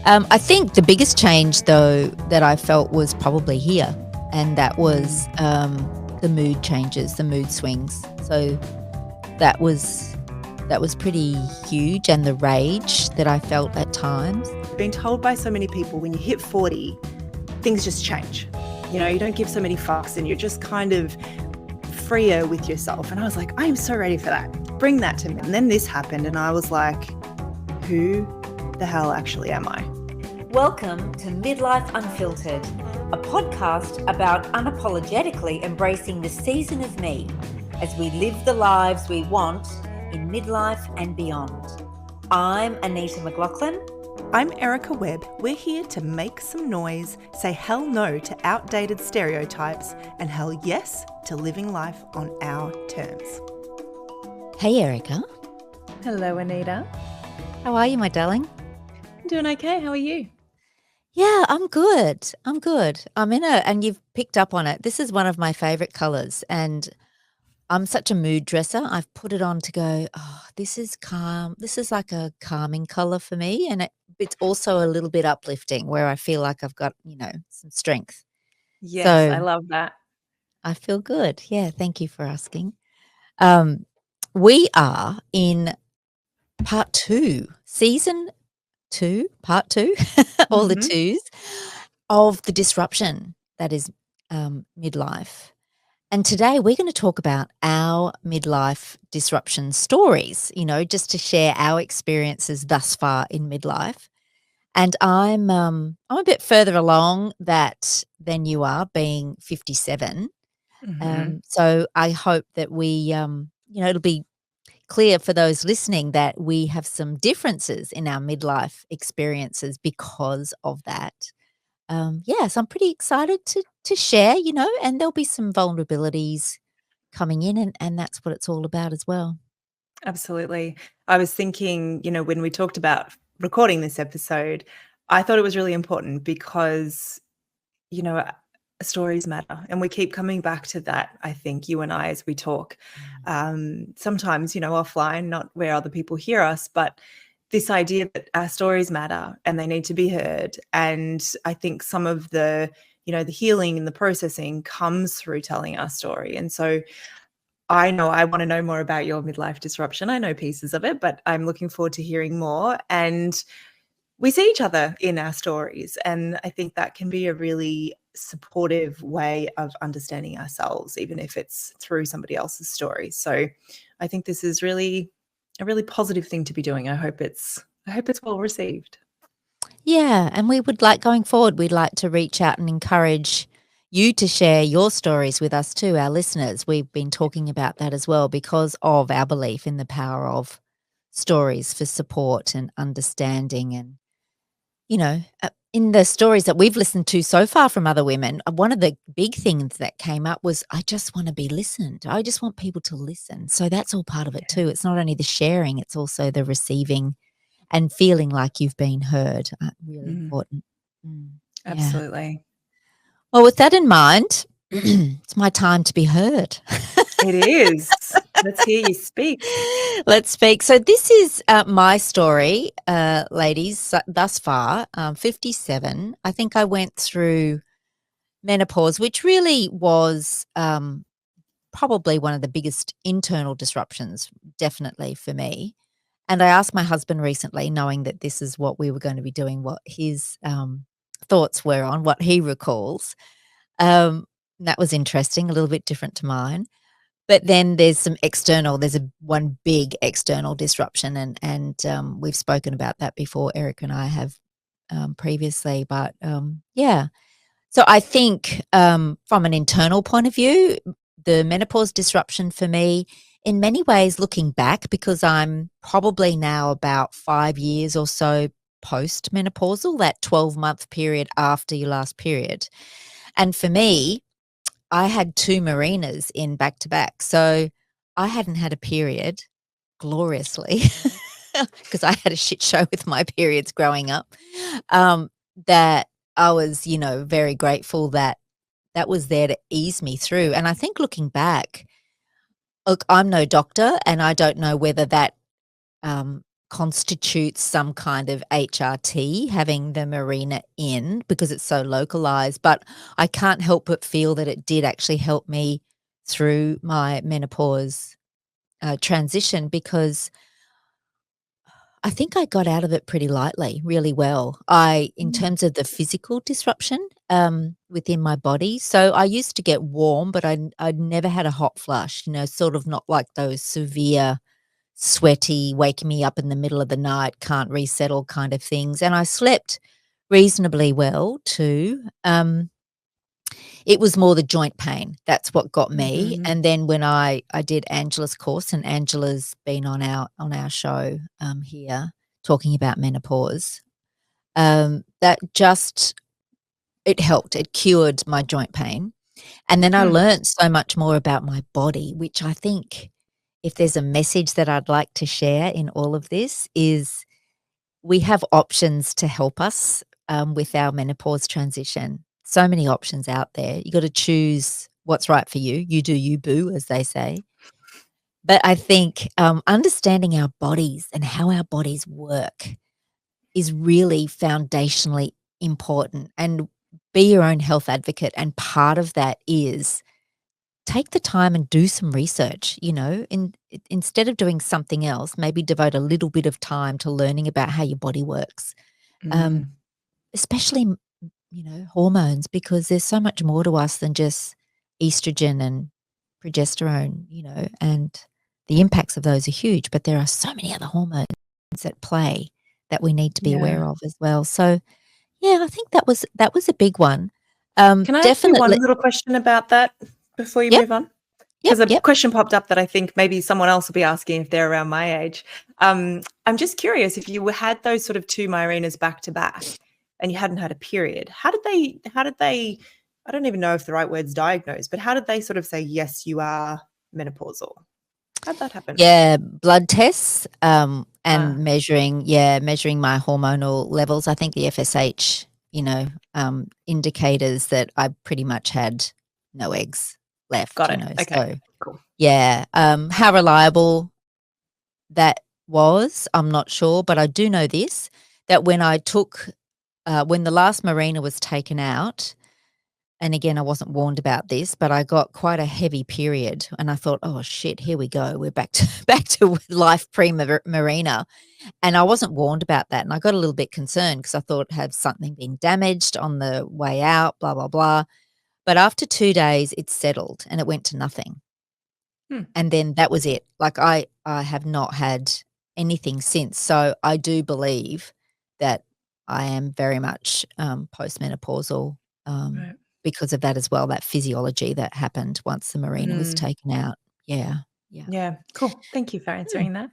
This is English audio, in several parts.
I think the biggest change, though, that I felt was probably here, and that was Mm. the mood changes, the mood swings. So that was that was pretty huge, and the rage that I felt at times. Been told by so many people when you hit 40, things just change. You don't give so many fucks and you're just kind of freer with yourself. And I was like, I am so ready for that. Bring that to me. And then this happened and I was like, who the hell actually am I? Welcome to Midlife Unfiltered, a podcast about unapologetically embracing the season of me as we live the lives we want in midlife and beyond. I'm Anita McLaughlin. I'm Erica Webb. We're here to make some noise, say hell no to outdated stereotypes, and hell yes to living life on our terms. Hey, Erica. Hello, Anita. How are you, my darling? I'm doing okay. How are you? Yeah, I'm good. And you've picked up on it. This is one of my favorite colors, and I'm such a mood dresser. I've put it on to go, oh, this is calm. This is like a calming color for me. And it's also a little bit uplifting where I feel like I've got, some strength. Yes, I So love that. I feel good. Yeah, thank you for asking. We are in part 2, season 2, part 2, all the twos of the disruption that is midlife. And today we're going to talk about our midlife disruption stories, just to share our experiences thus far in midlife. And I'm a bit further along that than you are, being 57. So I hope that it'll be clear for those listening that we have some differences in our midlife experiences because of that. So I'm pretty excited to share, and there'll be some vulnerabilities coming in, and that's what it's all about as well. Absolutely. I was thinking, when we talked about recording this episode, I thought it was really important because, stories matter. And we keep coming back to that, I think, you and I, as we talk. Sometimes, offline, not where other people hear us, but this idea that our stories matter and they need to be heard. And I think some of the healing and the processing comes through telling our story. And so I know I want to know more about your midlife disruption. I know pieces of it, but I'm looking forward to hearing more. And we see each other in our stories. And I think that can be a really supportive way of understanding ourselves, even if it's through somebody else's story. So I think this is really a really positive thing to be doing. I hope it's well received. Yeah, and we'd like to reach out and encourage you to share your stories with us too, our listeners. We've been talking about that as well because of our belief in the power of stories for support and understanding. And, in the stories that we've listened to so far from other women, one of the big things that came up was, I just want to be listened. I just want people to listen. So that's all part of it too. It's not only the sharing, it's also the receiving and feeling like you've been heard. Really important. Yeah. Absolutely. Well, with that in mind, it's my time to be heard. It is. Let's hear you speak. Let's speak. So this is my story, ladies, thus far, 57. I think I went through menopause, which really was probably one of the biggest internal disruptions, definitely for me. And I asked my husband recently, knowing that this is what we were going to be doing, what his thoughts were on what he recalls. That was interesting, a little bit different to mine. But then there's one big external disruption, and we've spoken about that before. Eric and I have previously, but yeah. So I think from an internal point of view, the menopause disruption for me, in many ways, looking back, because I'm probably now about 5 years or so post-menopausal, that 12-month period after your last period. And for me, I had 2 Marinas in back-to-back. So I hadn't had a period gloriously because I had a shit show with my periods growing up, that I was, very grateful that that was there to ease me through. And I think looking back, look, I'm no doctor, and I don't know whether that constitutes some kind of HRT, having the marina in, because it's so localized. But I can't help but feel that it did actually help me through my menopause transition, because I think I got out of it pretty lightly, really well. In Mm. terms of the physical disruption within my body. So I used to get warm, but I'd never had a hot flush, sort of not like those severe, sweaty, waking me up in the middle of the night, can't resettle kind of things. And I slept reasonably well too. It was more the joint pain. That's what got me. Mhm. And then when I did Angela's course, and Angela's been on our show here talking about menopause, that just it helped. It cured my joint pain. And then I Hmm. learned so much more about my body, which I think, if there's a message that I'd like to share in all of this, is we have options to help us with our menopause transition. So many options out there. You got to choose what's right for you. You do you, boo, as they say. But I think understanding our bodies and how our bodies work is really foundationally important. And be your own health advocate. And part of that is take the time and do some research, instead of doing something else, maybe devote a little bit of time to learning about how your body works. Mm. Especially, hormones, because there's so much more to us than just estrogen and progesterone, and the impacts of those are huge, but there are so many other hormones at play that we need to be Yeah. aware of as well. So, yeah, I think that was a big one. Can I ask you one Definitely. little question about that before you Yep, move on? yep, Because a yep. question popped up that I think maybe someone else will be asking if they're around my age. I'm just curious, if you had those sort of two Myrinas back to back and you hadn't had a period, how did they, I don't even know if the right word's diagnosed, but how did they sort of say, yes, you are menopausal? How'd that happen? Yeah, blood tests, and Ah, measuring my hormonal levels. I think the FSH, indicators that I pretty much had no eggs left, got it. Okay, so cool. yeah. How reliable that was, I'm not sure, but I do know this, that when the last marina was taken out, and again, I wasn't warned about this, but I got quite a heavy period, and I thought, "Oh shit, here we go. We're back to back to life pre-marina." And I wasn't warned about that, and I got a little bit concerned because I thought, "Have something been damaged on the way out, blah, blah, blah." But after 2 days, it settled and it went to nothing. Hmm. And then that was it. Like, I have not had anything since. So I do believe that I am very much postmenopausal, Right. because of that as well, that physiology that happened once the marina was Mm. taken out. Yeah, yeah. Yeah, cool. Thank you for Hmm. answering that.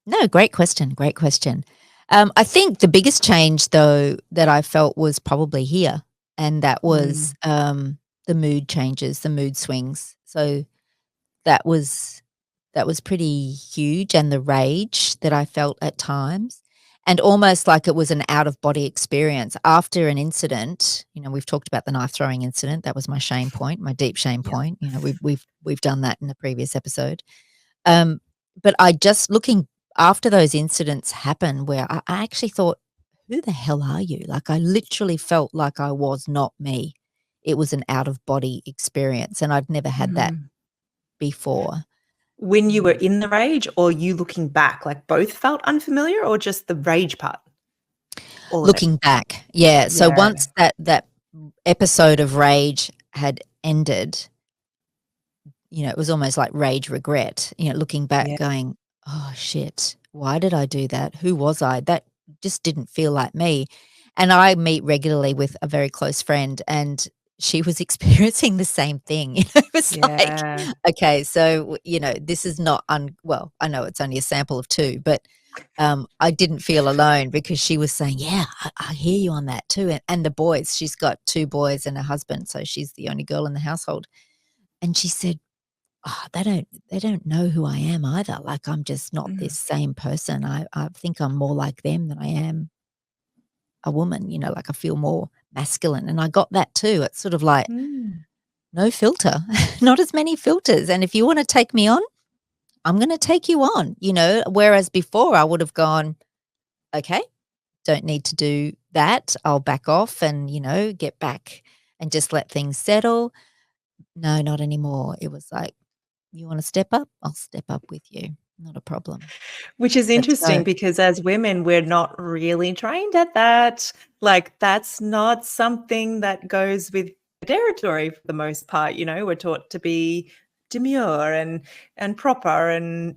No, great question, great question. I think the biggest change, though, that I felt was probably here, and that was, Mm. the mood changes, the mood swings. So that was pretty huge, and the rage that I felt at times, and almost like it was an out of body experience after an incident. We've talked about the knife throwing incident. That was my shame point, my deep shame Yeah. point. We've done that in the previous episode. Um, but I just looking after those incidents happened, where I actually thought, "Who the hell are you?" Like, I literally felt like I was not me. It was an out of body experience, and I'd never had that Mm. before. When you were Mm. in the rage or you looking back, like both felt unfamiliar or just the rage part? All of it. Looking back, yeah. So Yeah. once that episode of rage had ended, it was almost like rage regret, looking back Yeah. going, "Oh, shit. Why did I do that? Who was I? That just didn't feel like me." And I meet regularly with a very close friend, and she was experiencing the same thing. It was like, Yeah. okay, so, this is not well, I know it's only a sample of 2, but I didn't feel alone, because she was saying, "Yeah, I hear you on that too." And the boys, she's got 2 boys and a husband, so she's the only girl in the household. And she said, "Oh, they don't know who I am either. Like, I'm just not Mm. this same person. I think I'm more like them than I am a woman, like I feel more masculine." And I got that too. It's sort of like, Mm. no filter, not as many filters. And if you want to take me on, I'm going to take you on, whereas before I would have gone, okay, don't need to do that. I'll back off and, get back and just let things settle. No, not anymore. It was like, you want to step up? I'll step up with you. Not a problem. Which is Let's interesting go. because as women, we're not really trained at that. Like, that's not something that goes with the territory for the most part. We're taught to be demure and proper and,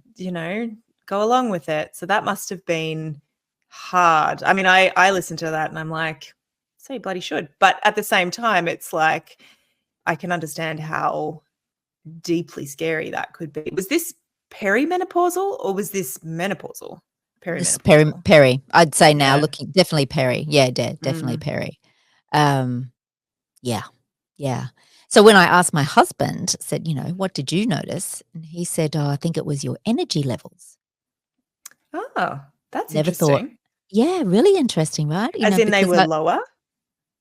go along with it. So that must have been hard. I mean, I listen to that and I'm like, so you bloody should. But at the same time, it's like, I can understand how deeply scary that could be. Was this perimenopausal or was this menopausal? This is Perimenopausal. Perry. I'd say now Yeah. looking definitely Perry. Yeah, definitely Mm. Perry. Yeah. Yeah. So when I asked my husband, said, what did you notice? And he said, oh, I think it was your energy levels. Oh, that's Never thought. interesting. Yeah, really interesting, right? As in they because were lower?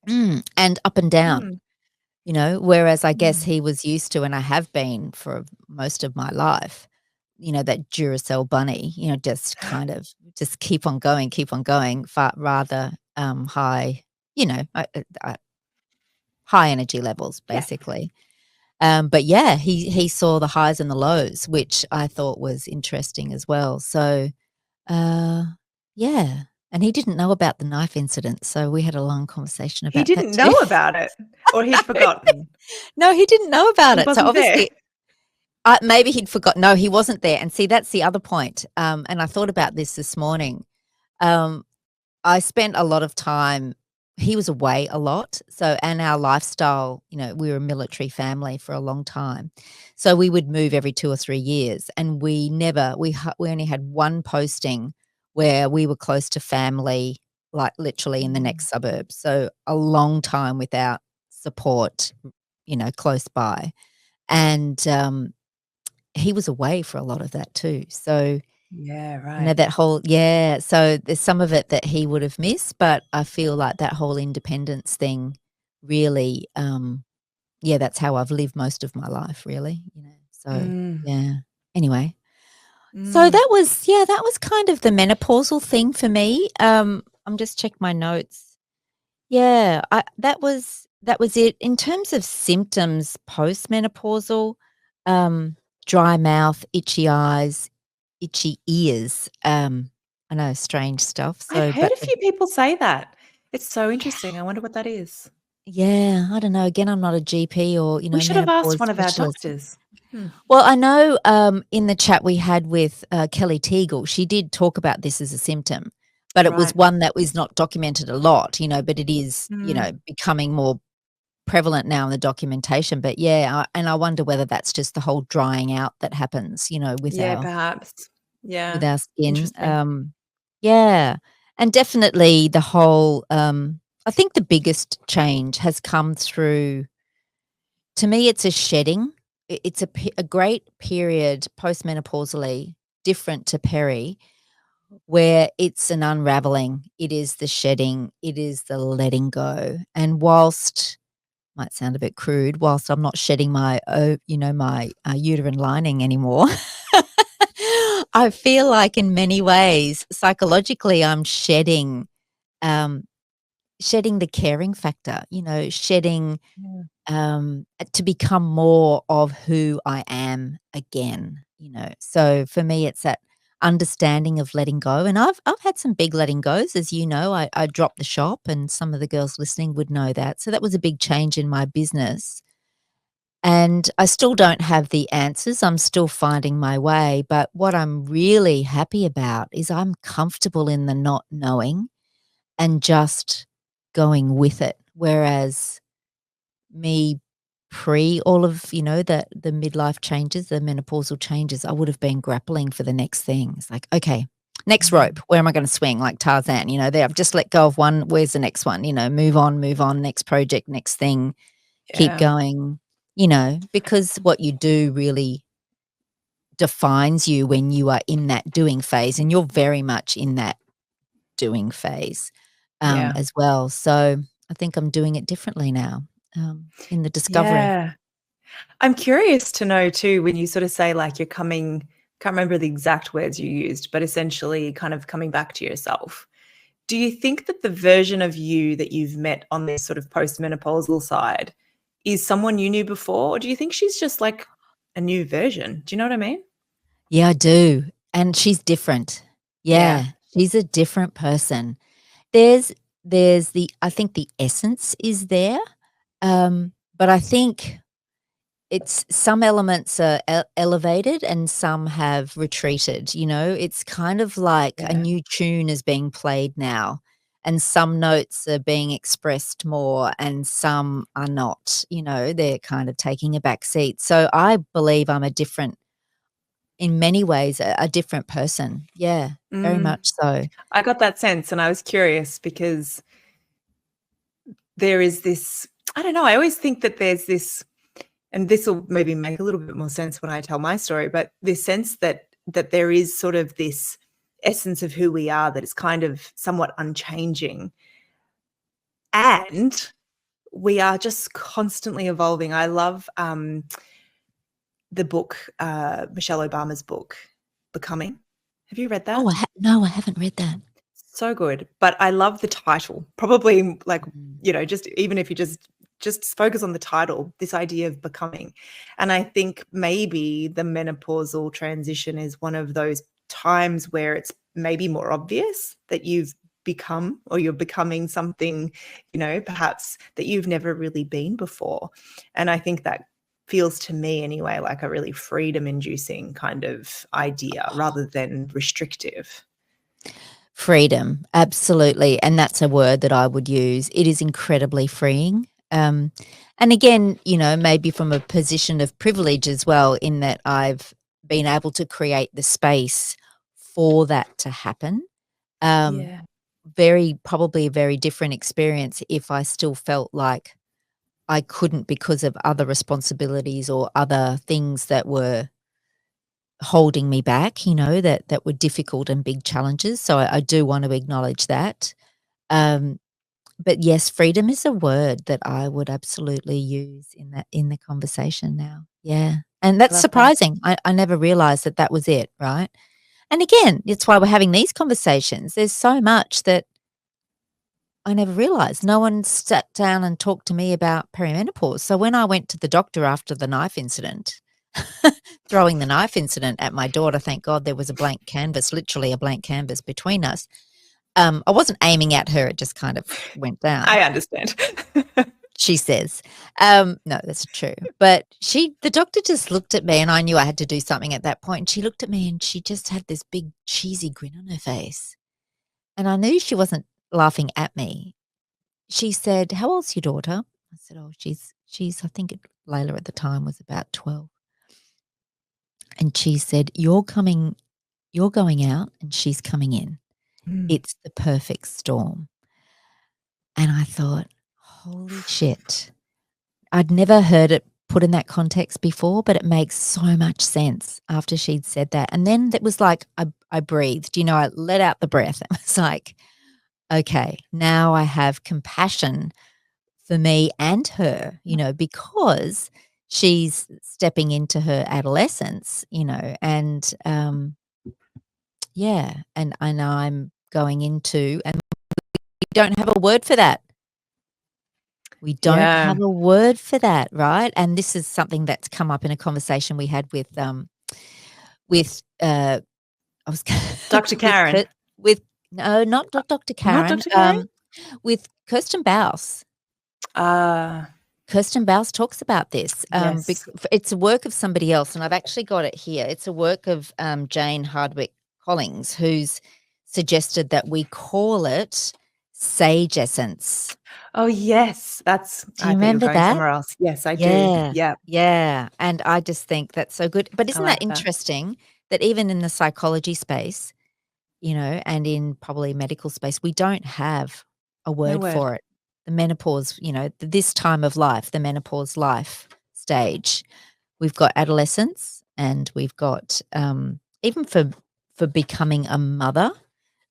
and up and down. Mm. Whereas I guess Mm. he was used to, and I have been for most of my life, that Duracell bunny, just kind of just keep on going, far rather high, high energy levels, Yeah. basically. But yeah, he saw the highs and the lows, which I thought was interesting as well. So, yeah, and he didn't know about the knife incident, so we had a long conversation He about that didn't too. know about it, or he'd forgotten. No, he didn't know about He it. So wasn't there. obviously, maybe he'd forgot. No, he wasn't there. And see, that's the other point. And I thought about this morning. Um, I spent a lot of time. He was away a lot. So, and our lifestyle, we were a military family for a long time. So we would move every 2 or 3 years, and we only had one posting where we were close to family, like literally in the next suburb. So a long time without support, close by. And he was away for a lot of that too. So, Yeah, right. that whole so there's some of it that he would have missed, but I feel like that whole independence thing really, that's how I've lived most of my life, really, So, Mm. yeah. Anyway, so Mm. that was kind of the menopausal thing for me. I'm just check my notes. Yeah, that was it. In terms of symptoms postmenopausal, dry mouth, itchy eyes, itchy ears. I know, strange stuff. I've So, heard but a few people say that. It's so interesting. I wonder what that is. yeah, I don't know. Again, I'm not a GP or We should have asked menopause one of our specialist. doctors. Well, I know in the chat we had with Kelly Teagle, she did talk about this as a symptom, but it was Right. one that was not documented a lot, but it is, Mm. becoming more prevalent now in the documentation. But yeah, and I wonder whether that's just the whole drying out that happens, with Yeah, our perhaps. Yeah. skin. Interesting. Yeah, and definitely the whole. I think the biggest change has come through. To me, it's a shedding. It's a great period postmenopausally, different to peri, where it's an unraveling. It is the shedding. It is the letting go. And whilst might sound a bit crude, whilst I'm not shedding my uterine lining anymore, I feel like in many ways psychologically I'm um, shedding the caring factor. Shedding Yeah. to become more of who I am again, So for me, it's that understanding of letting go. And I've had some big letting goes, as you know. I dropped the shop, and some of the girls listening would know that. So that was a big change in my business. And I still don't have the answers. I'm still finding my way. But what I'm really happy about is I'm comfortable in the not knowing and just going with it. Whereas me pre all of, the midlife changes, the menopausal changes, I would have been grappling for the next thing. It's like, okay, next rope, where am I going to swing? Like Tarzan, there, I've just let go of one. Where's the next one? Move on, next project, next thing, keep Yeah. going, because what you do really defines you when you are in that doing phase, and you're very much in that doing phase Yeah. as well. So I think I'm doing it differently now in the discovery. Yeah. I'm curious to know too, when you sort of say like you're coming can't remember the exact words you used, but essentially kind of coming back to yourself. Do you think that the version of you that you've met on this sort of postmenopausal side is someone you knew before? Or do you think she's just like a new version? Do you know what I mean? Yeah, I do. And she's different. Yeah. Yeah, she's a different person. There's I think the essence is there, but I think it's some elements are elevated and some have retreated, you know? It's kind of like a Yeah. new tune is being played now, and some notes are being expressed more and some are not, you know? They're kind of taking a back seat. So I believe I'm a different in many ways, a different person. Yeah, very Mm. much so. I got that sense, and I was curious because there is this, I don't know, I always think that there's this, and this will maybe make a little bit more sense when I tell my story, but this sense that there is sort of this essence of who we are that is kind of somewhat unchanging. And we are just constantly evolving. I love the book, Michelle Obama's book, Becoming. Have you read that? Oh, no, I haven't read that. So good. But I love the title. Probably like, Mm. you know, just even if you just focus on the title, this idea of becoming. And I think maybe the menopausal transition is one of those times where it's maybe more obvious that you've become or you're becoming something, you know, perhaps that you've never really been before. And I think that feels to me anyway like a really freedom inducing kind of idea rather than restrictive. Freedom, absolutely, and that's a word that I would use. It is incredibly freeing, and again, you know, maybe from a position of privilege as well in that I've been able to create the space for that to happen. Um, Yeah. probably a very different experience if I still felt like I couldn't because of other responsibilities or other things that were holding me back, you know, that were difficult and big challenges. So I do want to acknowledge that. Um, but yes, freedom is a word that I would absolutely use in the conversation now. Yeah. And I that's love that. surprising. I never realized that that was it, right? And again, it's why we're having these conversations. There's so much that I never realized. No one sat down and talked to me about perimenopause. So when I went to the doctor after the knife incident, throwing the knife incident at my daughter, thank God there was a blank canvas, literally a blank canvas between us. I wasn't aiming at her, it just kind of went down, I understand. she says. No, that's true. But the doctor just looked at me and I knew I had to do something at that point. And she looked at me and she just had this big cheesy grin on her face. And I knew she wasn't laughing at me. She said, "How old's your daughter?" I said, "Oh, she's I think Layla at the time was about 12." And she said, you're going out and she's coming in. Mm. It's the perfect storm." And I thought, holy shit. I'd never heard it put in that context before, but it makes so much sense after she'd said that. And then it was like I breathed, you know, I let out the breath. It was like, okay, now I have compassion for me and her, you know, because she's stepping into her adolescence, you know, and yeah, and I'm going into, and we don't have a word for that. We don't Yeah. have a word for that, right? And this is something that's come up in a conversation we had with I was Dr. Karen. with no, not Dr. Not Karen, Dr. Karen? with Kirsten Baus. Uh, Kirsten Baus talks about this. yes. It's a work of somebody else, and I've actually got it here. It's a work of Jane Hardwick Collins, who's suggested that we call it sage essence. Oh, yes. That's, Do I you thought you were remember going that? somewhere else. Yes, I do. Yeah, Yeah, yeah, and I just think that's so good. But I isn't that like that. interesting that even in the psychology space, you know, and in probably medical space, we don't have a No word word. for it. The menopause, you know, this time of life, the menopause life stage. We've got adolescence and we've got even for becoming a mother,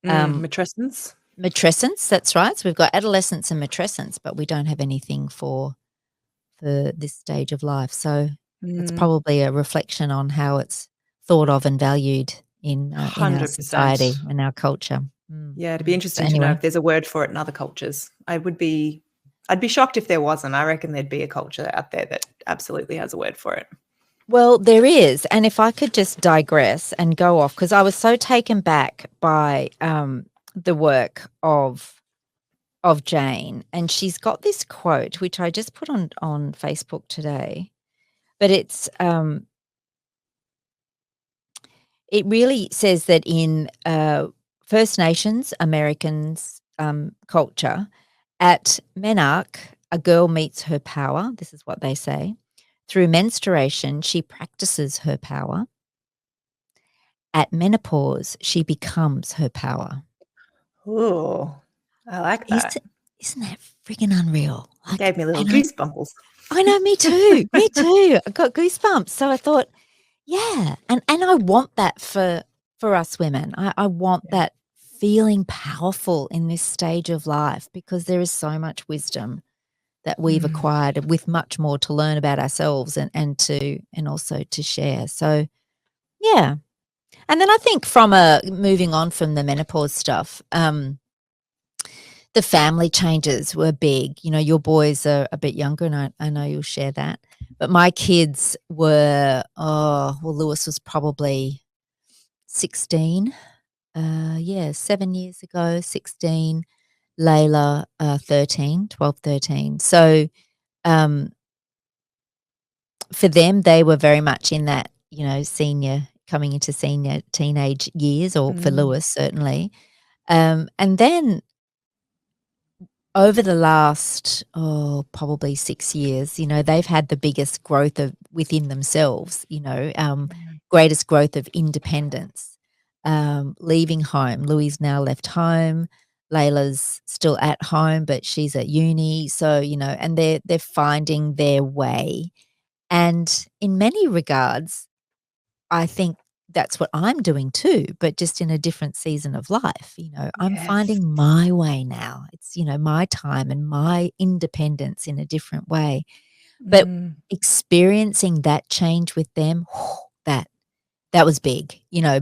Matrescence. matrescence, that's right. So we've got adolescence and matrescence, but we don't have anything for this stage of life. So it's Mm. probably a reflection on how it's thought of and valued in our 100%. society and our culture. Yeah, it'd be interesting to know Anyway. if there's a word for it in other cultures. I'd be shocked if there wasn't. I reckon there'd be a culture out there that absolutely has a word for it. Well, there is, and if I could just digress and go off, because I was so taken back by the work of Jane, and she's got this quote which I just put on Facebook today, but it's it really says that in First Nations Americans culture, at Menarche, a girl meets her power. This is what they say. Through menstruation, she practices her power. At menopause, she becomes her power. Oh, I like that. Isn't that freaking unreal? It gave me little and goosebumps. I know, me too. Me too. I got goosebumps. So I thought, yeah, and I want that for us women. I want that feeling powerful in this stage of life, because there is so much wisdom that we've acquired, with much more to learn about ourselves and also to share. So, yeah. And then I think from moving on from the menopause stuff, the family changes were big. You know, your boys are a bit younger, and I know you'll share that. But my kids were, Lewis was probably 16. 7 years ago, 16. Layla, 12, 13. So for them, they were very much in that, coming into senior teenage years, or for Lewis, certainly. And then over the last, probably 6 years, they've had the biggest growth within themselves, greatest growth of independence, leaving home. Louis now left home. Layla's still at home, but she's at uni. So, and they're finding their way. And in many regards, I think that's what I'm doing too, but just in a different season of life. I'm finding my way now. It's, my time and my independence in a different way. But experiencing that change with them, that was big,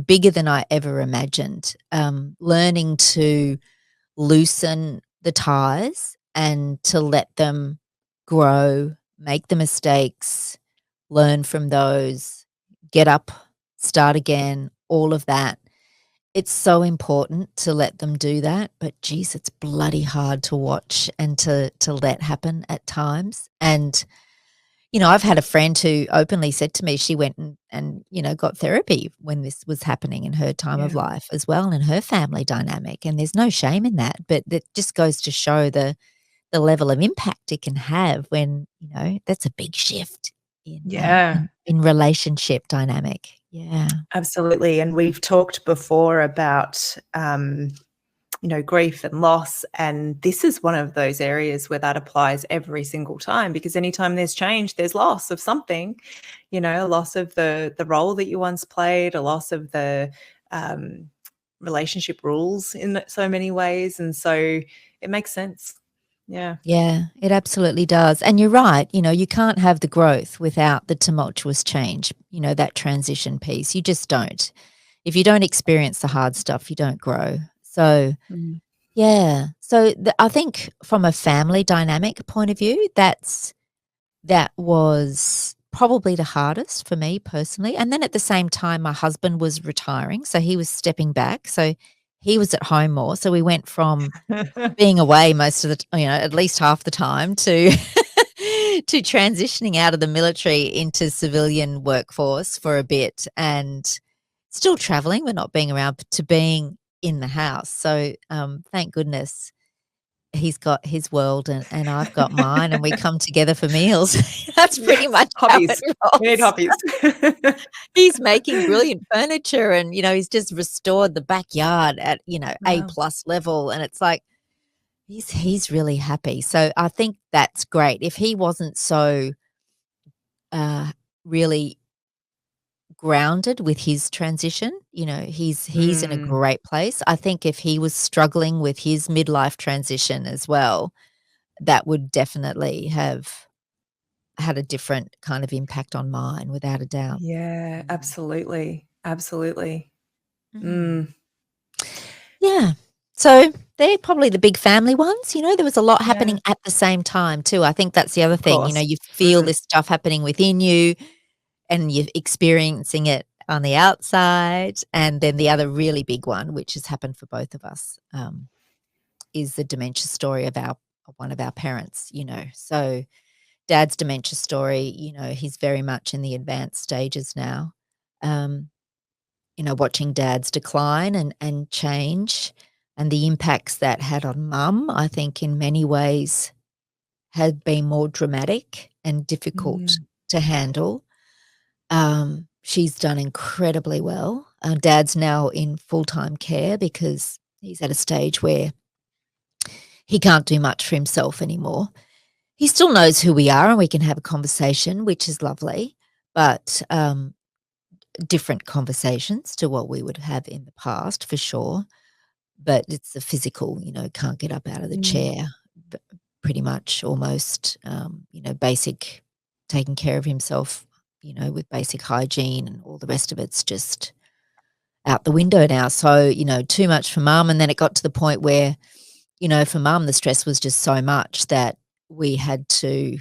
bigger than I ever imagined. Learning to loosen the ties and to let them grow, make the mistakes, learn from those, get up, start again, all of that. It's so important to let them do that, but geez, it's bloody hard to watch and to let happen at times. And, I've had a friend who openly said to me she went and got therapy when this was happening in her time of life as well, and in her family dynamic. And there's no shame in that, but that just goes to show the level of impact it can have when, that's a big shift in relationship dynamic. Yeah. Absolutely. And we've talked before about, grief and loss. And this is one of those areas where that applies every single time, because anytime there's change, there's loss of something, a loss of the role that you once played, a loss of the relationship rules in so many ways. And so it makes sense. Yeah. Yeah, it absolutely does. And you're right, you can't have the growth without the tumultuous change, that transition piece. You just don't. If you don't experience the hard stuff, you don't grow. So, yeah. So I think from a family dynamic point of view, that was probably the hardest for me personally. And then at the same time, my husband was retiring, so he was stepping back. So he was at home more. So we went from being away most of the, at least half the time, to to transitioning out of the military into civilian workforce for a bit, and still traveling, but not being around, to being in the house. So thank goodness he's got his world and I've got mine, and we come together for meals. That's pretty much hobbies. How We need hobbies. He's making brilliant furniture, and he's just restored the backyard at A+ level, and it's like he's really happy. So I think that's great. If he wasn't so really grounded with his transition, he's in a great place. I think if he was struggling with his midlife transition as well, that would definitely have had a different kind of impact on mine, without a doubt. Yeah, absolutely. Absolutely. Mm. Yeah. So they're probably the big family ones. There was a lot happening at the same time too. I think that's the other Of thing. course. You feel this stuff happening within you and you're experiencing it on the outside. And then the other really big one, which has happened for both of us, is the dementia story of one of our parents. So Dad's dementia story, he's very much in the advanced stages now. Um, watching Dad's decline and change and the impacts that had on Mum, I think in many ways had been more dramatic and difficult to handle. She's done incredibly well. Dad's now in full-time care because he's at a stage where he can't do much for himself anymore. He still knows who we are and we can have a conversation, which is lovely, but different conversations to what we would have in the past for sure. But it's the physical, can't get up out of the chair, pretty much almost, basic taking care of himself, with basic hygiene and all the rest of it's just out the window now. So, too much for Mum. And then it got to the point where, for Mum, the stress was just so much that we had to,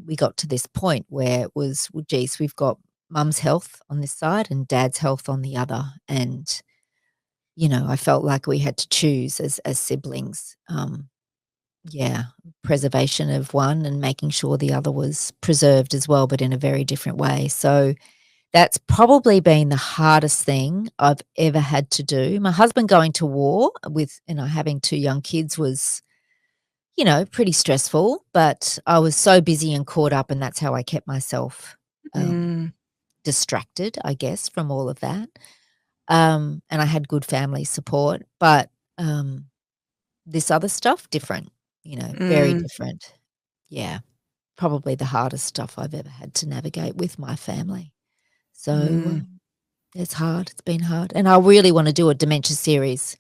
we got to this point where it was, well, geez, we've got Mum's health on this side and Dad's health on the other. And, I felt like we had to choose as siblings. Preservation of one and making sure the other was preserved as well, but in a very different way. So that's probably been the hardest thing I've ever had to do. My husband going to war with, having 2 young kids was, pretty stressful, but I was so busy and caught up, and that's how I kept myself distracted, I guess, from all of that. And I had good family support, but this other stuff, different, very different. Yeah, probably the hardest stuff I've ever had to navigate with my family. So it's hard. It's been hard. And I really want to do a dementia series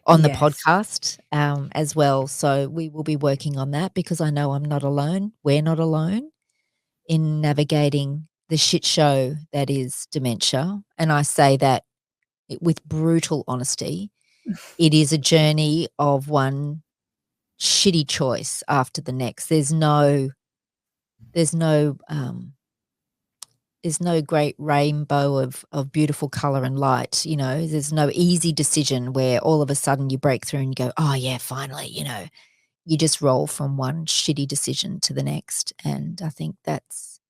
on the podcast as well. So we will be working on that because I know I'm not alone. We're not alone in navigating the shit show that is dementia. And I say that with brutal honesty. It is a journey of one shitty choice after the next. There's no great rainbow of beautiful color and light, there's no easy decision where all of a sudden you break through and you go, oh yeah, finally, you just roll from one shitty decision to the next. And I think that's,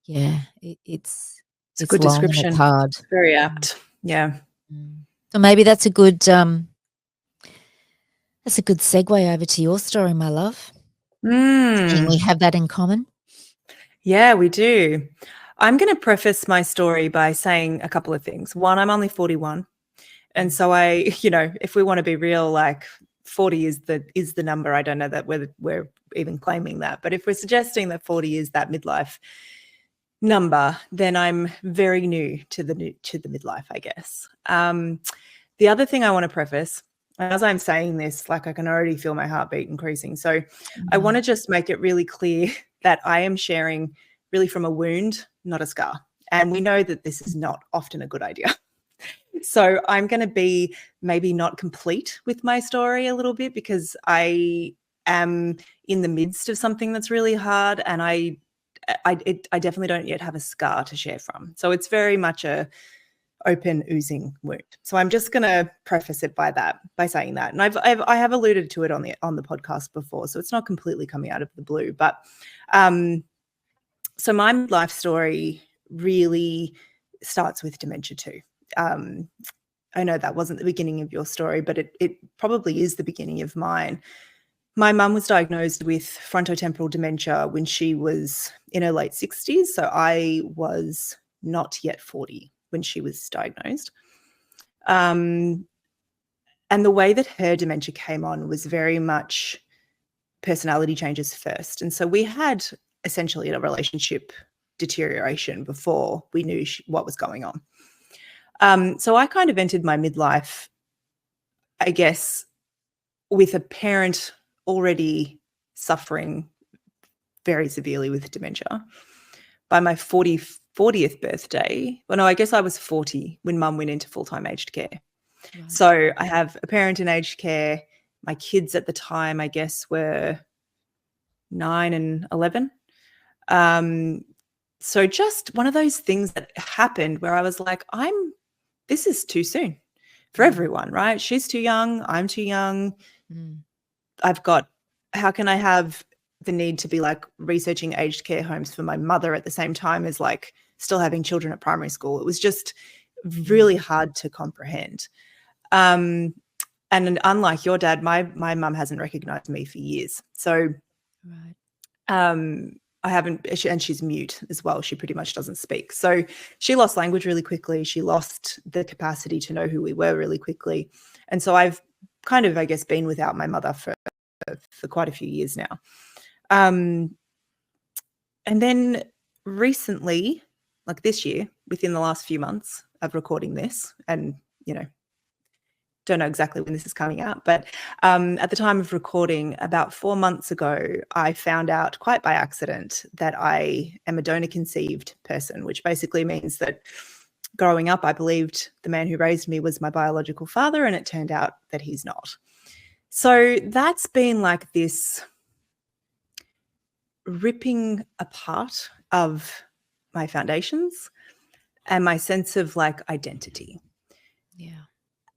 it's a good long and description. it's hard. It's very apt. Yeah. So maybe that's a good segue over to your story, my love. And we have that in common. Yeah, we do. I'm going to preface my story by saying a couple of things. One, I'm only 41. And so if we want to be real, like 40 is the number. I don't know that we're even claiming that. But if we're suggesting that 40 is that midlife number, then I'm very new to the midlife, I guess. The other thing I want to preface, as I'm saying this, like I can already feel my heartbeat increasing. So I want to just make it really clear that I am sharing really from a wound, not a scar. And we know that this is not often a good idea. So I'm going to be maybe not complete with my story a little bit because I am in the midst of something that's really hard, and I definitely don't yet have a scar to share from. So it's very much a open, oozing wound. So I'm just going to preface it by saying that. And I have alluded to it on the podcast before, so it's not completely coming out of the blue. But so my life story really starts with dementia too. I know that wasn't the beginning of your story, but it probably is the beginning of mine. My mum was diagnosed with frontotemporal dementia when she was in her late 60s. So I was not yet 40 when she was diagnosed. And the way that her dementia came on was very much personality changes first. And so we had essentially a relationship deterioration before we knew what was going on. So I kind of entered my midlife, I guess, with a parent already suffering very severely with dementia. By my 40 40th birthday. Well, no, I guess I was 40 when mum went into full-time aged care. Right. So I have a parent in aged care. My kids at the time, I guess, were 9 and 11. So just one of those things that happened where I was like, this is too soon for everyone, right? She's too young. I'm too young. Mm. How can I have the need to be like researching aged care homes for my mother at the same time as like still having children at primary school? It was just really hard to comprehend. And unlike your dad, my mum hasn't recognized me for years. So Right. I haven't, and she's mute as well. She pretty much doesn't speak. So she lost language really quickly. She lost the capacity to know who we were really quickly. And so I've kind of, I guess, been without my mother for quite a few years now. And then recently, like this year, within the last few months of recording this, and, don't know exactly when this is coming out, but at the time of recording, about 4 months ago, I found out quite by accident that I am a donor-conceived person, which basically means that growing up, I believed the man who raised me was my biological father, and it turned out that he's not. So that's been like this ripping apart of my foundations and my sense of like identity. Yeah.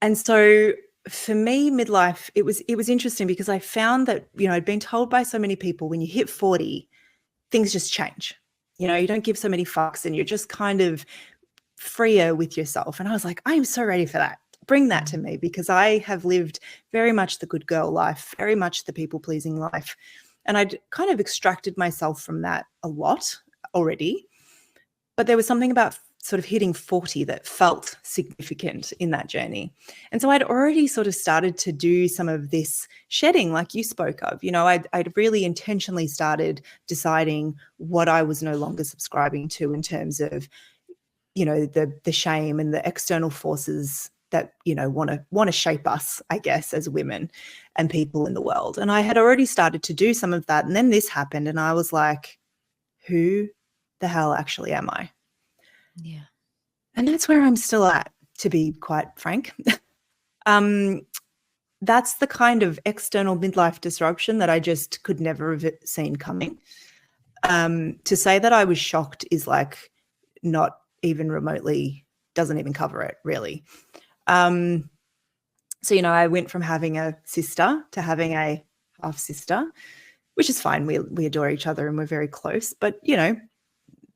And so for me, midlife, it was interesting because I found that, I'd been told by so many people when you hit 40, things just change. You don't give so many fucks and you're just kind of freer with yourself. And I was like, I am so ready for that. Bring that to me, because I have lived very much the good girl life, very much the people-pleasing life. And I'd kind of extracted myself from that a lot already. But there was something about sort of hitting 40 that felt significant in that journey. And so I'd already sort of started to do some of this shedding like you spoke of. I'd really intentionally started deciding what I was no longer subscribing to in terms of, the shame and the external forces that, want to shape us, I guess, as women and people in the world. And I had already started to do some of that. And then this happened and I was like, who the hell actually am I? Yeah. And that's where I'm still at, to be quite frank. That's the kind of external midlife disruption that I just could never have seen coming. To say that I was shocked is like not even remotely, doesn't even cover it really. So, I went from having a sister to having a half sister, which is fine. We adore each other and we're very close, but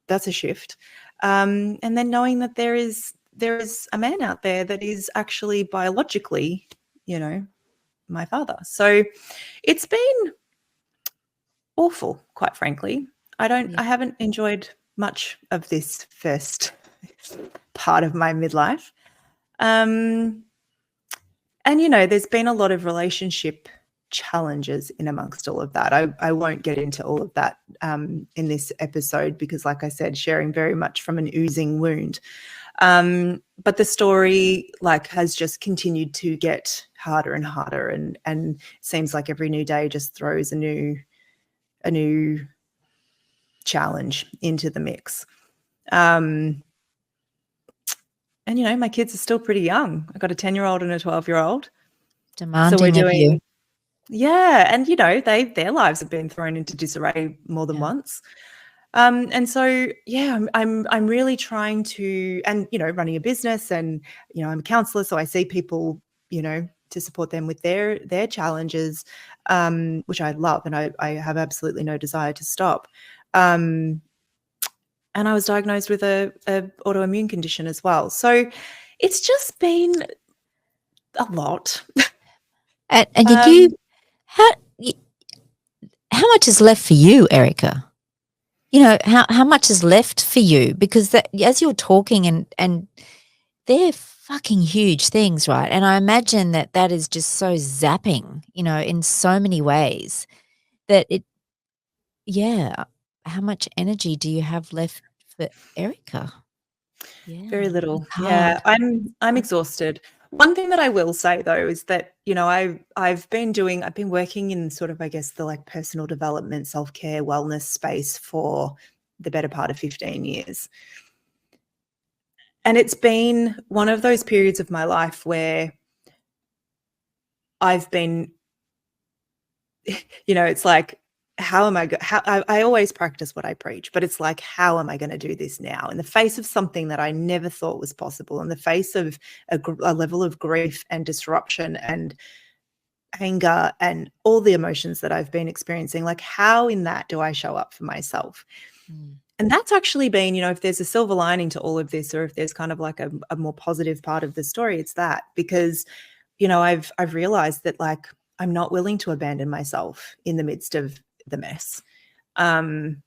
that's a shift. And then knowing that there is a man out there that is actually biologically, my father. So it's been awful, quite frankly. I haven't enjoyed much of this first part of my midlife. And, there's been a lot of relationship challenges in amongst all of that. I won't get into all of that in this episode because, like I said, sharing very much from an oozing wound. But the story has just continued to get harder and harder, and seems like every new day just throws a new challenge into the mix. And my kids are still pretty young. I got a 10-year-old and a 12-year-old. Demanding so we're doing, of you. Yeah, and their lives have been thrown into disarray more than once. And so I'm really trying to, and running a business, and I'm a counselor, so I see people to support them with their challenges, which I love, and I have absolutely no desire to stop. And I was diagnosed with a autoimmune condition as well. So it's just been a lot. And did you how much is left for you, Erica? How much is left for you? Because that, as you're talking, and they're fucking huge things, right? And I imagine that is just so zapping, in so many ways that how much energy do you have left for Erica? Yeah. Very little. It's Yeah, hard. I'm exhausted. One thing that I will say though is that I've been working in sort of, I guess, the personal development, self-care, wellness space for the better part of 15 years. And it's been one of those periods of my life where I've been, it's like, how am I I always practice what I preach, but it's like, how am I going to do this now in the face of something that I never thought was possible, in the face of a level of grief and disruption and anger and all the emotions that I've been experiencing? Like, how in that do I show up for myself? And that's actually been, if there's a silver lining to all of this, or if there's kind of like a more positive part of the story, it's that, because, I've realized that, like, I'm not willing to abandon myself in the midst of the mess. I'm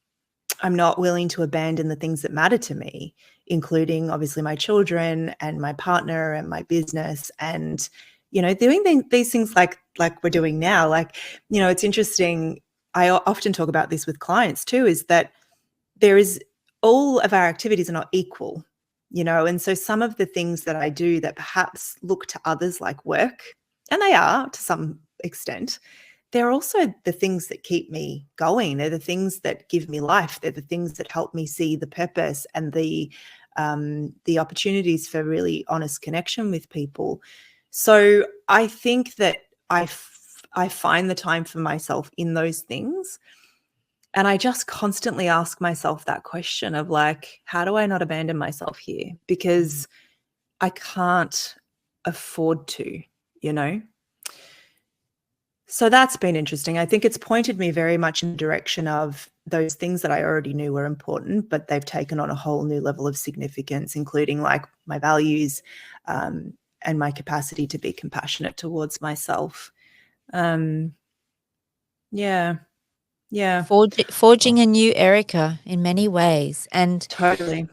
not willing to abandon the things that matter to me, including obviously my children and my partner and my business, and, doing these things like we're doing now. Like, it's interesting. I often talk about this with clients too, is that all of our activities are not equal, and so some of the things that I do that perhaps look to others like work, and they are to some extent, they're also the things that keep me going. They're the things that give me life. They're the things that help me see the purpose and the opportunities for really honest connection with people. So I think that I find the time for myself in those things. And I just constantly ask myself that question of, like, how do I not abandon myself here? Because I can't afford to, So that's been interesting. I think it's pointed me very much in the direction of those things that I already knew were important, but they've taken on a whole new level of significance, including like my values and my capacity to be compassionate towards myself. Yeah. Forging a new Erica in many ways. And Totally.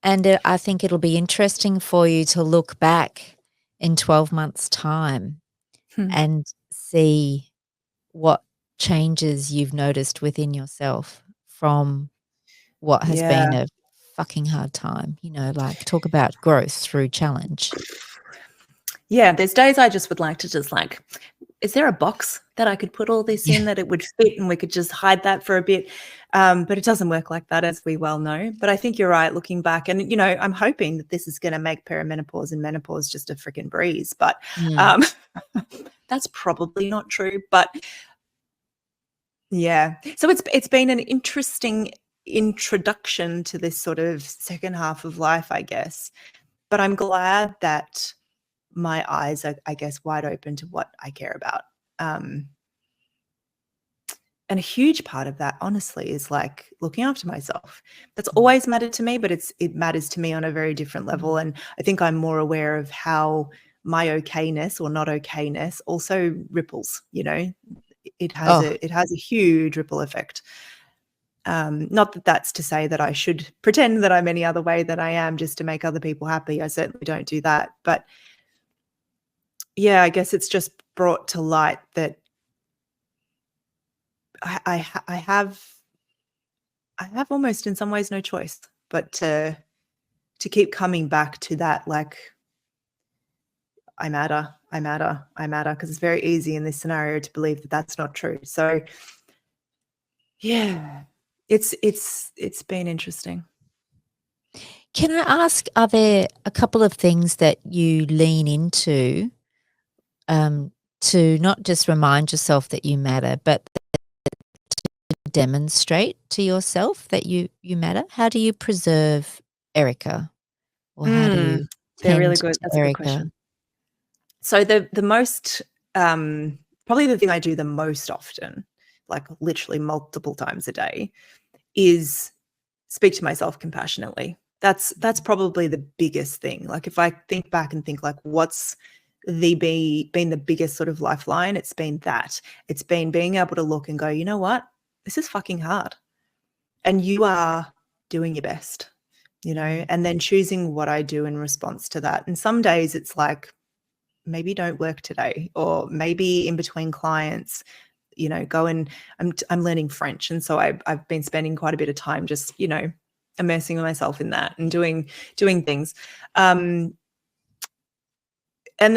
And I think it'll be interesting for you to look back in 12 months' time and see what changes you've noticed within yourself from what has been a fucking hard time. Like, talk about growth through challenge. Yeah, there's days I just would like to just like, is there a box that I could put all this in that it would fit and we could just hide that for a bit? But it doesn't work like that, as we well know. But I think you're right, looking back. And, I'm hoping that this is going to make perimenopause and menopause just a freaking breeze. But that's probably not true. But yeah, so it's been an interesting introduction to this sort of second half of life, I guess. But I'm glad that my eyes are, I guess, wide open to what I care about. And a huge part of that, honestly, is like looking after myself. That's always mattered to me, but it matters to me on a very different level. And I think I'm more aware of how my okayness or not okayness also ripples, it has a huge ripple effect. Not that that's to say that I should pretend that I'm any other way than I am just to make other people happy. I certainly don't do that. But yeah, I guess it's just brought to light that I have almost in some ways no choice but to keep coming back to that, like, I matter, because it's very easy in this scenario to believe that that's not true. So yeah, it's been interesting. Can I ask, are there a couple of things that you lean into to not just remind yourself that you matter, but to demonstrate to yourself that you matter? How do you preserve Erica? Or how do you they're really tend good. to That's a good Erica? question. So the most probably the thing I do the most often, like literally multiple times a day, is speak to myself compassionately. That's probably the biggest thing. Like, if I think back and think, like, what's been the biggest sort of lifeline, it's been that. It's been being able to look and go, you know what? This is fucking hard. And you are doing your best, and then choosing what I do in response to that. And some days it's like, maybe don't work today, or maybe in between clients, go and I'm learning French. And so I've been spending quite a bit of time just, immersing myself in that and doing things. And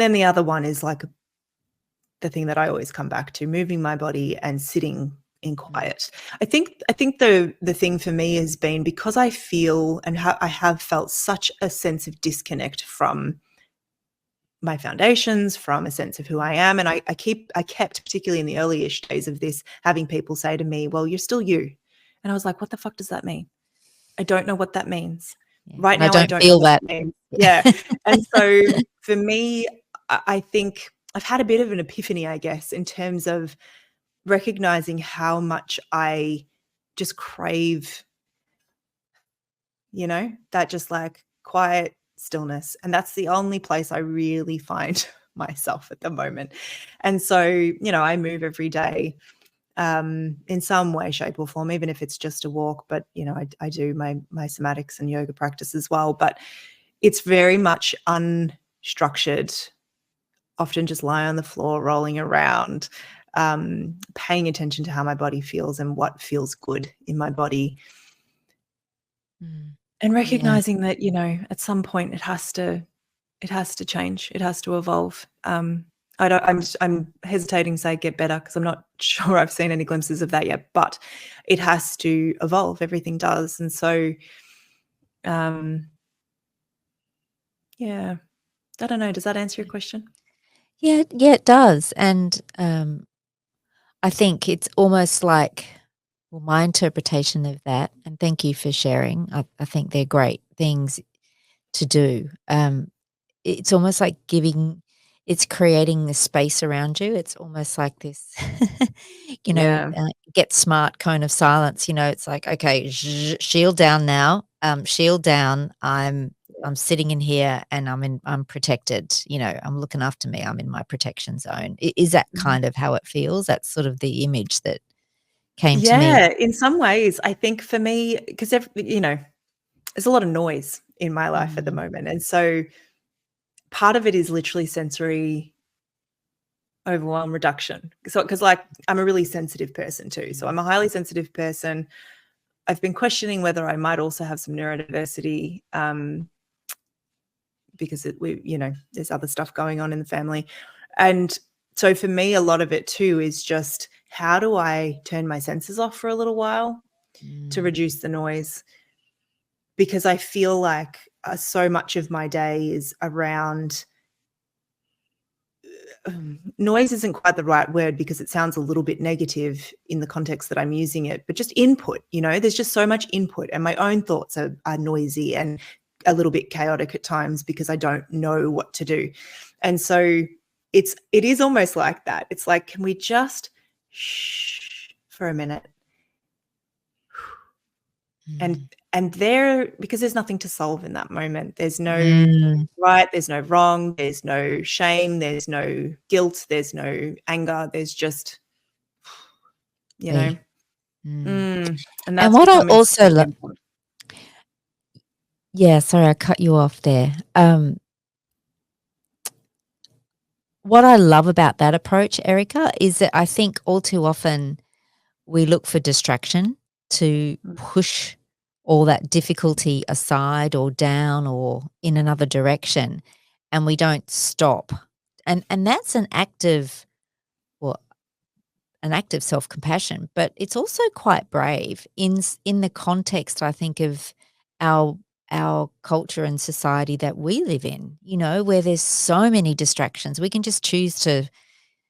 then the other one is like the thing that I always come back to, moving my body and sitting in quiet. I think the thing for me has been, because I feel and I have felt such a sense of disconnect from my foundations, from a sense of who I am. And I kept, particularly in the early-ish days of this, having people say to me, well, you're still you. And I was like, what the fuck does that mean? I don't know what that means. Yeah. Right And I now, I don't don't know feel what that. that means. Yeah. And so for me, I think I've had a bit of an epiphany, I guess, in terms of recognizing how much I just crave, that just like quiet stillness. And that's the only place I really find myself at the moment. And so, I move every day in some way, shape or form, even if it's just a walk. But, I do my somatics and yoga practice as well. But it's very much unstructured, often just lie on the floor, rolling around, paying attention to how my body feels and what feels good in my body. And recognizing that, at some point it has to change. It has to evolve. I'm hesitating to say get better, because I'm not sure I've seen any glimpses of that yet, but it has to evolve. Everything does. And so, yeah, I don't know. Does that answer your question? Yeah, it does. And I think it's almost like, well, my interpretation of that, and thank you for sharing. I think they're great things to do. It's almost like it's creating the space around you. It's almost like this, Yeah. get smart cone of silence. It's like, okay, shield down now. Shield down. I'm sitting in here and I'm protected. I'm looking after me. I'm in my protection zone. Is that kind of how it feels? That's sort of the image that came to me. Yeah, in some ways, I think for me, because there's a lot of noise in my life at the moment. And so part of it is literally sensory overwhelm reduction. So, because like I'm a really sensitive person too. So I'm a highly sensitive person. I've been questioning whether I might also have some neurodiversity, because there's other stuff going on in the family. And so for me, a lot of it too is just, how do I turn my senses off for a little while to reduce the noise? Because I feel like so much of my day is around noise isn't quite the right word, because it sounds a little bit negative in the context that I'm using it, but just input. There's just so much input, and my own thoughts are noisy and a little bit chaotic at times because I don't know what to do. And so it is almost like that. It's like, can we just shh for a minute? And there, because there's nothing to solve in that moment. There's no right, there's no wrong, there's no shame, there's no guilt, there's no anger. There's just, And that's what I become also incredibly important. Yeah, sorry, I cut you off there. What I love about that approach, Erica, is that I think all too often we look for distraction to push all that difficulty aside or down or in another direction, and we don't stop. And that's an act of self-compassion, but it's also quite brave in the context, I think, of our culture and society that we live in, where there's so many distractions. We can just choose to,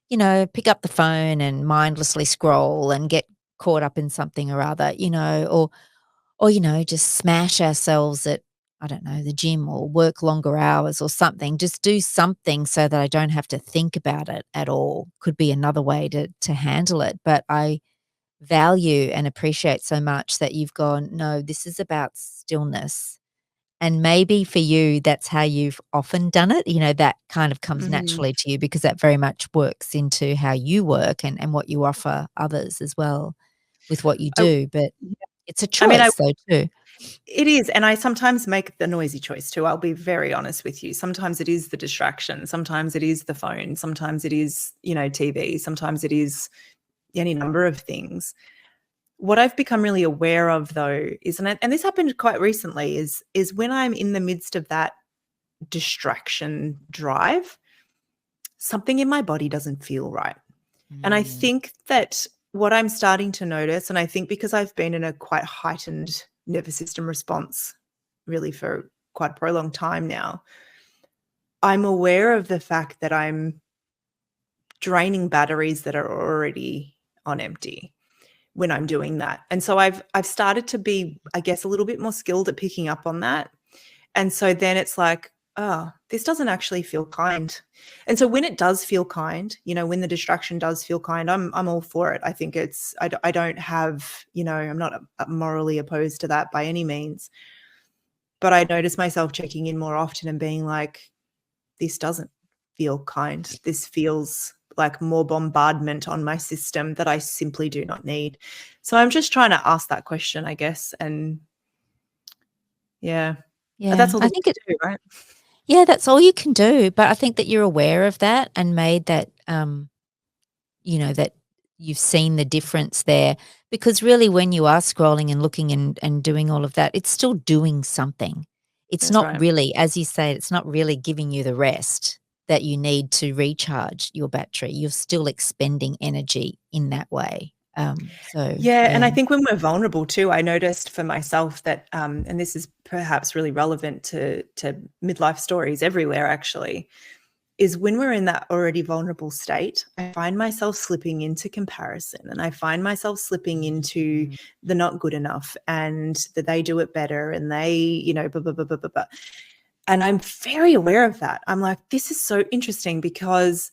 pick up the phone and mindlessly scroll and get caught up in something or other, or just smash ourselves at, I don't know, the gym, or work longer hours or something. Just do something so that I don't have to think about it at all. Could be another way to handle it. But I value and appreciate so much that you've gone, no, this is about stillness. And maybe for you, that's how you've often done it. That kind of comes naturally to you, because that very much works into how you work and what you offer others as well with what you do. But it's a choice though too. It is. And I sometimes make the noisy choice too. I'll be very honest with you. Sometimes it is the distraction. Sometimes it is the phone. Sometimes it is, TV. Sometimes it is any number of things. What I've become really aware of though is, and this happened quite recently, is when I'm in the midst of that distraction drive, something in my body doesn't feel right. And I think that what I'm starting to notice, and I think because I've been in a quite heightened nervous system response really for quite a prolonged time now, I'm aware of the fact that I'm draining batteries that are already on empty when I'm doing that. And so I've started to be, I guess, a little bit more skilled at picking up on that. And so then it's like, oh, this doesn't actually feel kind. And so when it does feel kind, when the distraction does feel kind, I'm all for it. I think I don't have, I'm not morally opposed to that by any means. But I notice myself checking in more often and being like, this doesn't feel kind. This feels like more bombardment on my system that I simply do not need. So I'm just trying to ask that question, I guess. And yeah. Yeah, That's all I that think we can do, right? yeah, that's all you can do. But I think that you're aware of that and made that, that you've seen the difference there. Because really, when you are scrolling and looking and doing all of that, it's still doing something. It's That's not right. really, as you say, it's not really giving you the rest that you need to recharge your battery. You're still expending energy in that way. Yeah, and I think when we're vulnerable too, I noticed for myself that, and this is perhaps really relevant to midlife stories everywhere actually, is when we're in that already vulnerable state, I find myself slipping into comparison, and I find myself slipping into the not good enough and that they do it better and they, blah, blah, blah, blah, blah, blah. And I'm very aware of that. I'm like, this is so interesting because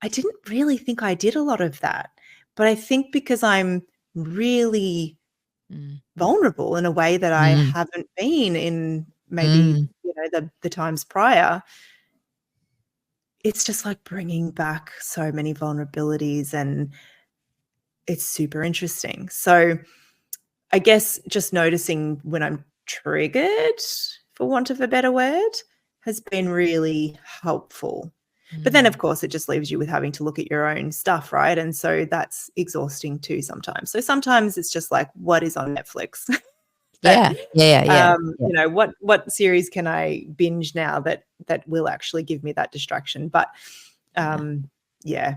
I didn't really think I did a lot of that. But I think because I'm really vulnerable in a way that I haven't been in maybe, the times prior, it's just like bringing back so many vulnerabilities, and it's super interesting. So I guess just noticing when I'm triggered, for want of a better word, has been really helpful. But then, of course, it just leaves you with having to look at your own stuff, right? And so that's exhausting too sometimes. So sometimes it's just like, what is on Netflix? Yeah. What series can I binge now that will actually give me that distraction? But yeah.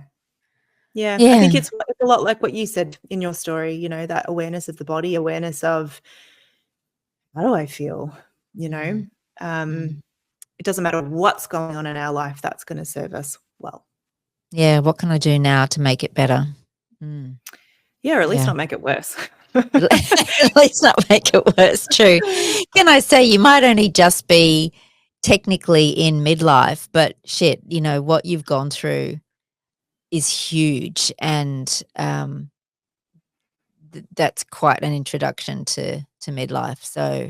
I think it's a lot like what you said in your story, that awareness of the body, awareness of how do I feel, It doesn't matter what's going on in our life, that's going to serve us well. Yeah, what can I do now to make it better? Yeah, or at least not make it worse. At least not make it worse, true. Can I say you might only just be technically in midlife, but shit, what you've gone through is huge, and that's quite an introduction to midlife. So,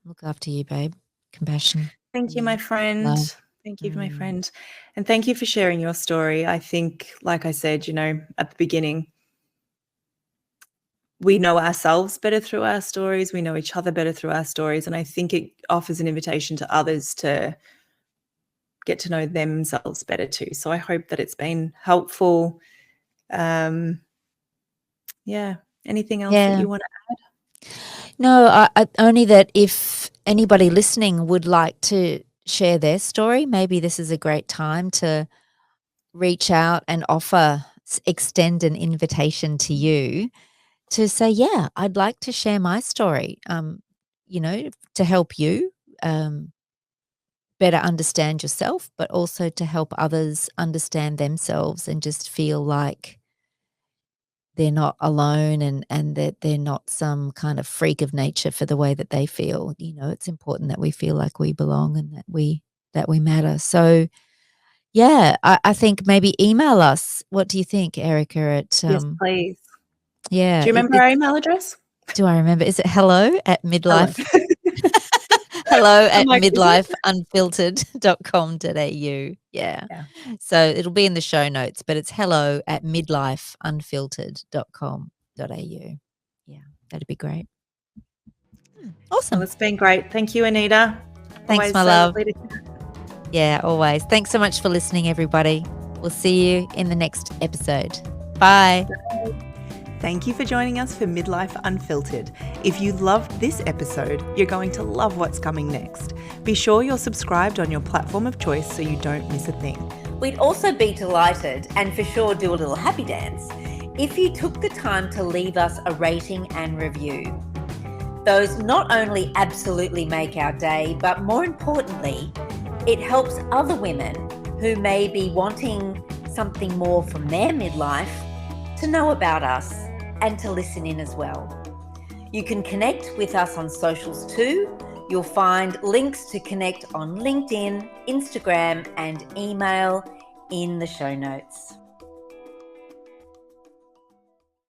look after you, babe. Compassion. Thank you, my friend. Love. Thank you, my friend. And thank you for sharing your story. I think, like I said, at the beginning, we know ourselves better through our stories. We know each other better through our stories. And I think it offers an invitation to others to get to know themselves better too. So I hope that it's been helpful. Anything else that you want to add? No, I only that if anybody listening would like to share their story, maybe this is a great time to reach out and extend an invitation to you to say, yeah, I'd like to share my story, to help you better understand yourself, but also to help others understand themselves and just feel like they're not alone and that they're not some kind of freak of nature for the way that they feel. It's important that we feel like we belong and that we matter. So, yeah, I think maybe email us. What do you think, Erica? Yes, please. Yeah. Do you remember our email address? Do I remember? Is it hello@midlife? hello@midlifeunfiltered.com.au. Yeah. So it'll be in the show notes, but it's hello@midlifeunfiltered.com.au. Yeah, that'd be great. Awesome. Well, it's been great. Thank you, Anita. Thanks, my love. Yeah, always. Thanks so much for listening, everybody. We'll see you in the next episode. Bye. Thank you for joining us for Midlife Unfiltered. If you loved this episode, you're going to love what's coming next. Be sure you're subscribed on your platform of choice so you don't miss a thing. We'd also be delighted, and for sure do a little happy dance, if you took the time to leave us a rating and review. Those not only absolutely make our day, but more importantly, it helps other women who may be wanting something more from their midlife to know about us and to listen in as well. You can connect with us on socials too. You'll find links to connect on LinkedIn, Instagram, and email in the show notes.